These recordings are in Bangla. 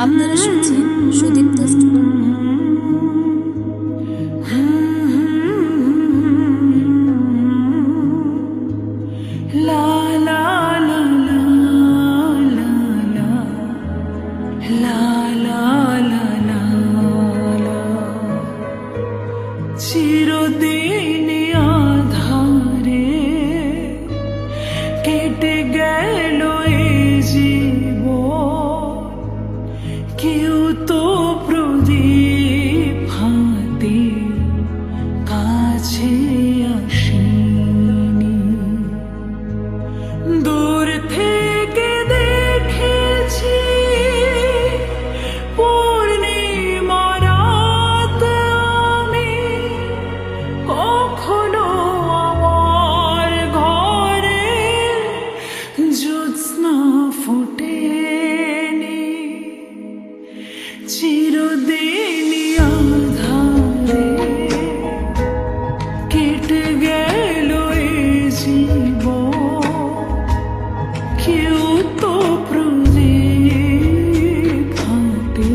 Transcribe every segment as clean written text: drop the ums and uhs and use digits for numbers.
আপনারা শুনছেন সুদীপ্ত চিরদিন আধারে কেটে গেল এই জীবন, কেউ তো প্রদীপ হাতে কাছে আসেনি। দূর থেকে দেখেছি পূর্ণিমা রাত আমি, কখনো আমার ঘরে জ্যোৎস্না ফোটেনি। চিরদিন আধারে কেটে গেল এই জীবন, কেউ তো প্রদীপ হাতে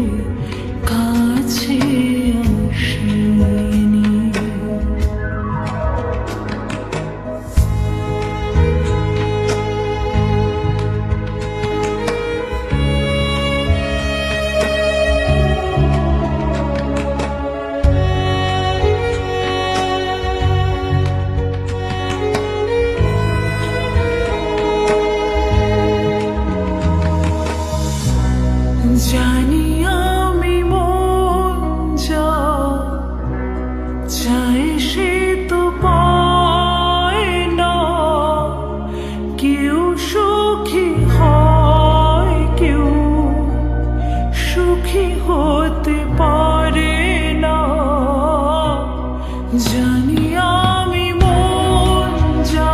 কাছে আসেনি। জানি আমি মন যা চায় সে তো পায় না, কেউ সুখী হয় কেউ সুখী হতে পারে না। জানি আমি মন যা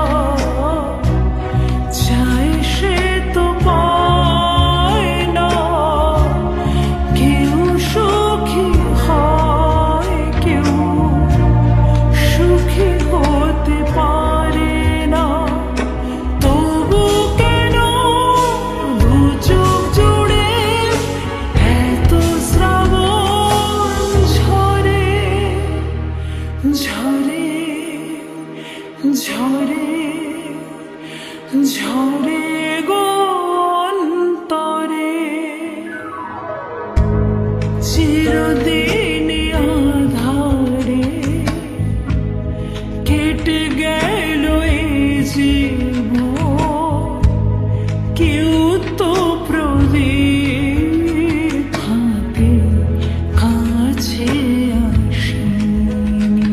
চায় সে তো পায় না, কেউ সুখী হয় কেউ সুখী হতে পারে না। তবু কেন দু চোখ জুড়ে এত শ্রাবণ ঝরে ঝরে ঝরে ঝরে গো অন্তরে। চিরদিন আধারে কেটে গেল এই জীবন, কেউ তো প্রদীপ হাতে কাছে আসেনি।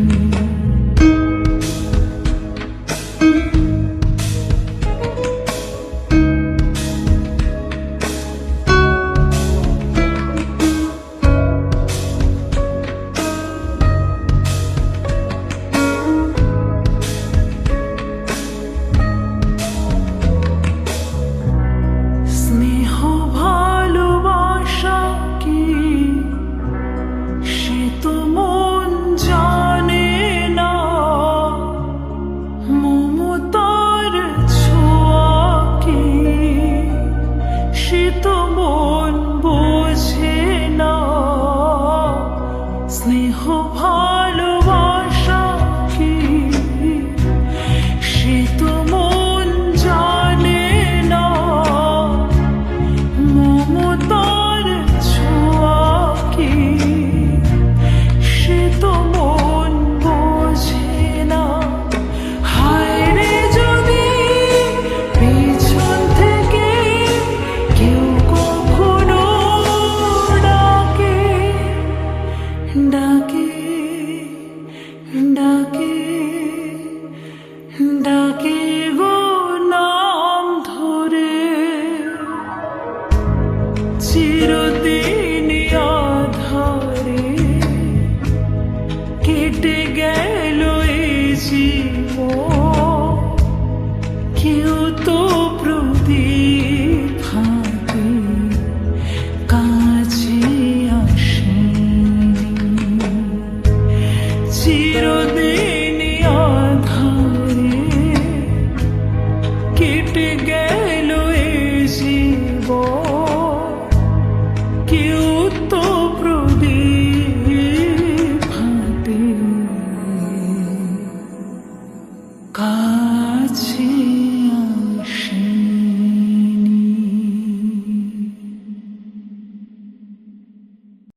স্নেহ ভালোবাসা কি সে তো মন জানে না, মমতার ছোঁয়া কি সে তো মন বোঝে না। স্নেহ ভালোবাসা কি সে তো মন জানে না, মমতার ছোঁয়া কি সে তো মন বোঝে না। হায় রে যদি পিছন থেকে কেউ কখনো ডাকে ডাকে ডাকে ডাকে গো নাম ধরে। চিরদিন আধারে কেটে গেল এই জীবন, কেউ তো প্রদীপ হাতে কাছে আসেনি। চিরদিন আধারে কেটে গেল এই জীবন, কা